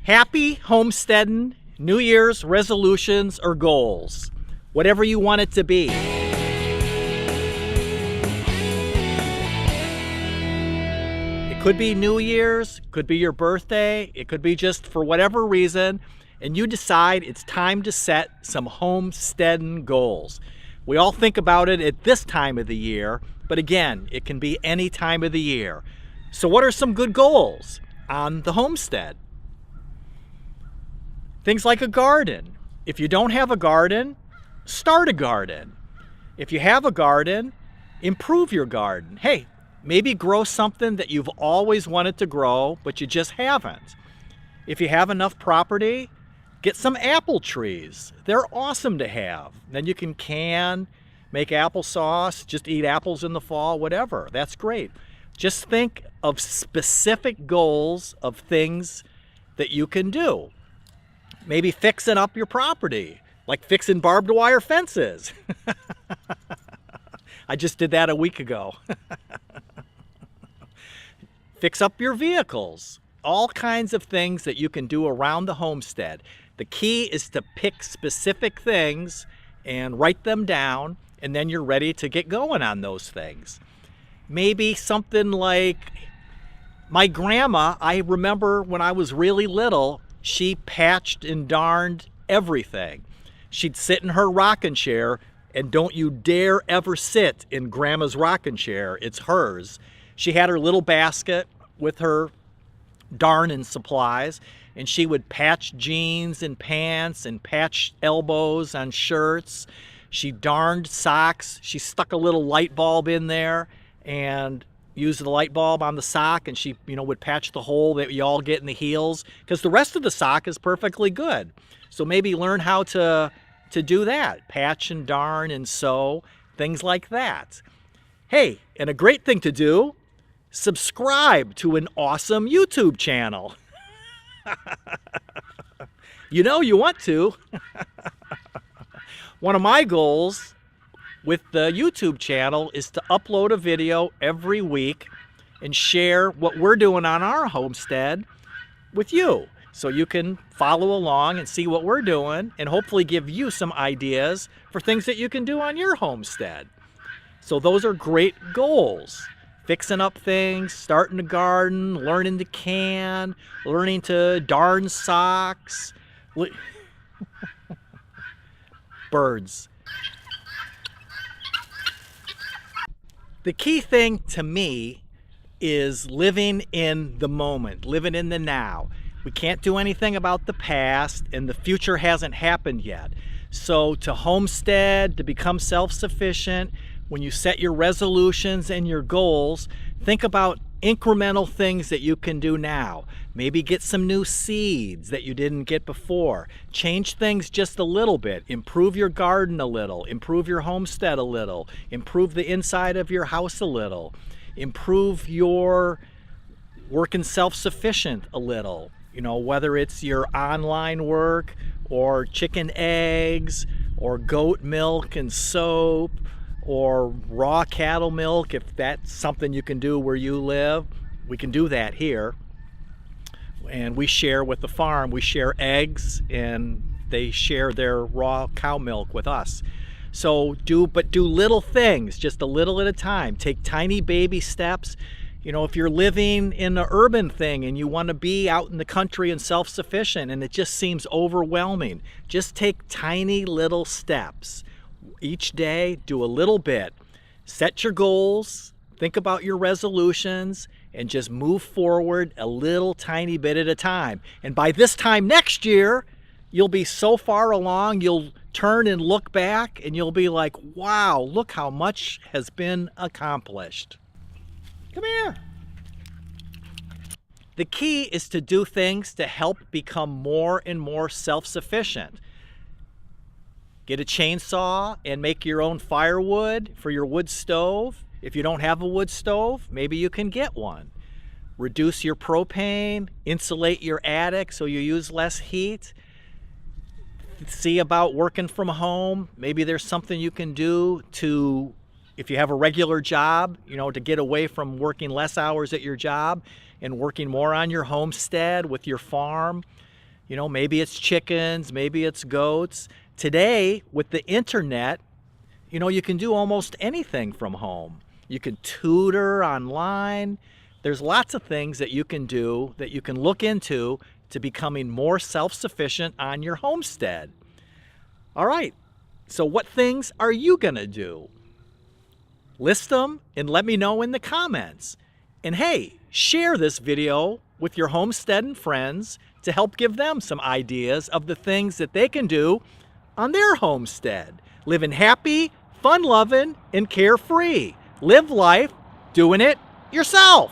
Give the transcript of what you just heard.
Happy homesteading, New Year's resolutions or goals, whatever you want it to be. It could be New Year's, could be your birthday, it could be just for whatever reason, and you decide it's time to set some homesteading goals. We all think about it at this time of the year, but again, it can be any time of the year. So what are some good goals on the homestead? Things like a garden. If you don't have a garden, start a garden. If you have a garden, improve your garden. Hey, maybe grow something that you've always wanted to grow, but you just haven't. If you have enough property, get some apple trees. They're awesome to have. Then you can make applesauce, just eat apples in the fall, whatever. That's great. Just think of specific goals of things that you can do. Maybe fixing up your property, like fixing barbed wire fences. I just did that a week ago. Fix up your vehicles. All kinds of things that you can do around the homestead. The key is to pick specific things and write them down, and then you're ready to get going on those things. Maybe something like my grandma, I remember when I was really little, she patched and darned everything. She'd sit in her rocking chair, and don't you dare ever sit in Grandma's rocking chair. It's hers. She had her little basket with her darning supplies, and she would patch jeans and pants and patch elbows on shirts. She darned socks. She stuck a little light bulb in there and used the light bulb on the sock, and she would patch the hole that you all get in the heels, because the rest of the sock is perfectly good. So maybe learn how to do that. Patch and darn and sew, things like that. Hey, and a great thing to do, subscribe to an awesome YouTube channel. You want to. One of my goals with the YouTube channel is to upload a video every week and share what we're doing on our homestead with you. So you can follow along and see what we're doing and hopefully give you some ideas for things that you can do on your homestead. So those are great goals. Fixing up things, starting a garden, learning to can, learning to darn socks. Birds. The key thing to me is living in the moment, living in the now. We can't do anything about the past, and the future hasn't happened yet. So to homestead, to become self-sufficient, when you set your resolutions and your goals, think about incremental things that you can do now. Maybe get some new seeds that you didn't get before. Change things just a little bit. Improve your garden a little. Improve your homestead a little. Improve the inside of your house a little. Improve your working self-sufficient a little. Whether it's your online work or chicken eggs or goat milk and soap, or raw cattle milk, if that's something you can do where you live. We can do that here. And we share with the farm. We share eggs, and they share their raw cow milk with us. So do little things, just a little at a time. Take tiny baby steps. If you're living in an urban thing and you want to be out in the country and self-sufficient and it just seems overwhelming, just take tiny little steps. Each day, do a little bit. Set your goals, think about your resolutions, and just move forward a little tiny bit at a time. And by this time next year, you'll be so far along, you'll turn and look back and you'll be like, wow, look how much has been accomplished. Come here. The key is to do things to help become more and more self-sufficient. Get a chainsaw and make your own firewood for your wood stove. If you don't have a wood stove, maybe you can get one. Reduce your propane, insulate your attic so you use less heat. See about working from home. Maybe there's something you can do to, if you have a regular job, to get away from working less hours at your job and working more on your homestead with your farm. You know, maybe it's chickens, maybe it's goats. Today, with the internet, you know, you can do almost anything from home. You can tutor online. There's lots of things that you can do that you can look into to becoming more self-sufficient on your homestead. All right, so what things are you gonna do? List them and let me know in the comments. And hey, share this video with your homesteading friends to help give them some ideas of the things that they can do on their homestead. Living happy, fun-loving, and carefree. Live life doing it yourself.